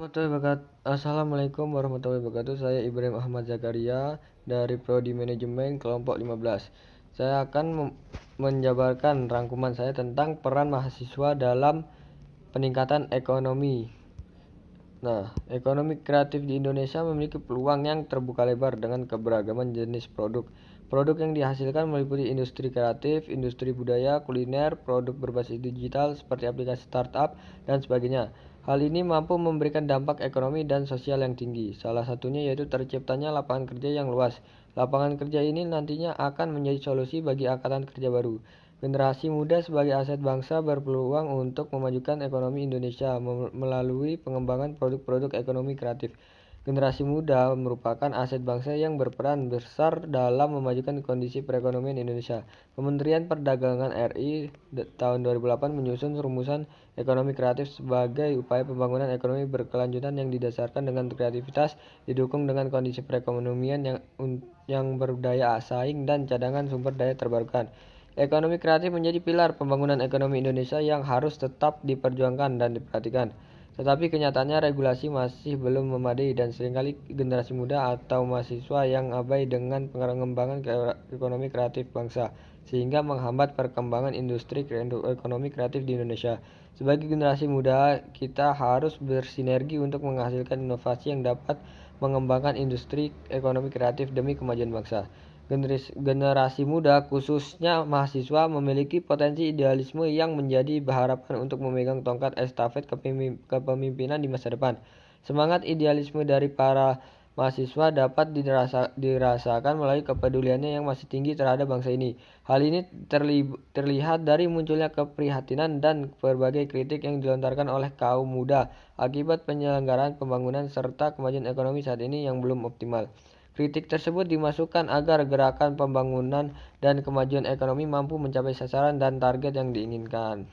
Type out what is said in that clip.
Assalamualaikum warahmatullahi wabarakatuh. Saya Ibrahim Ahmad Zakaria dari Prodi Manajemen kelompok 15. Saya akan menjabarkan rangkuman saya tentang peran mahasiswa dalam peningkatan ekonomi. Ekonomi kreatif di Indonesia memiliki peluang yang terbuka lebar dengan keberagaman jenis produk. Produk yang dihasilkan meliputi industri kreatif, industri budaya, kuliner, produk berbasis digital seperti aplikasi startup, dan sebagainya. Hal ini mampu memberikan dampak ekonomi dan sosial yang tinggi. Salah satunya yaitu terciptanya lapangan kerja yang luas. Lapangan kerja ini nantinya akan menjadi solusi bagi angkatan kerja baru. Generasi muda sebagai aset bangsa berpeluang untuk memajukan ekonomi Indonesia melalui pengembangan produk-produk ekonomi kreatif. Generasi muda merupakan aset bangsa yang berperan besar dalam memajukan kondisi perekonomian Indonesia. Kementerian Perdagangan RI tahun 2008 menyusun rumusan ekonomi kreatif sebagai upaya pembangunan ekonomi berkelanjutan yang didasarkan dengan kreativitas, didukung dengan kondisi perekonomian yang berdaya saing dan cadangan sumber daya terbarukan. Ekonomi kreatif menjadi pilar pembangunan ekonomi Indonesia yang harus tetap diperjuangkan dan diperhatikan. Tetapi kenyataannya regulasi masih belum memadai dan seringkali generasi muda atau mahasiswa yang abai dengan pengembangan ekonomi kreatif bangsa, sehingga menghambat perkembangan industri ekonomi kreatif di Indonesia. Sebagai generasi muda, kita harus bersinergi untuk menghasilkan inovasi yang dapat mengembangkan industri ekonomi kreatif demi kemajuan bangsa. Generasi muda, khususnya mahasiswa, memiliki potensi idealisme yang menjadi harapan untuk memegang tongkat estafet kepemimpinan di masa depan. Semangat idealisme dari para mahasiswa dapat dirasakan melalui kepeduliannya yang masih tinggi terhadap bangsa ini. Hal ini terlihat dari munculnya keprihatinan dan berbagai kritik yang dilontarkan oleh kaum muda akibat penyelenggaraan pembangunan serta kemajuan ekonomi saat ini yang belum optimal. Kritik tersebut dimasukkan agar gerakan pembangunan dan kemajuan ekonomi mampu mencapai sasaran dan target yang diinginkan.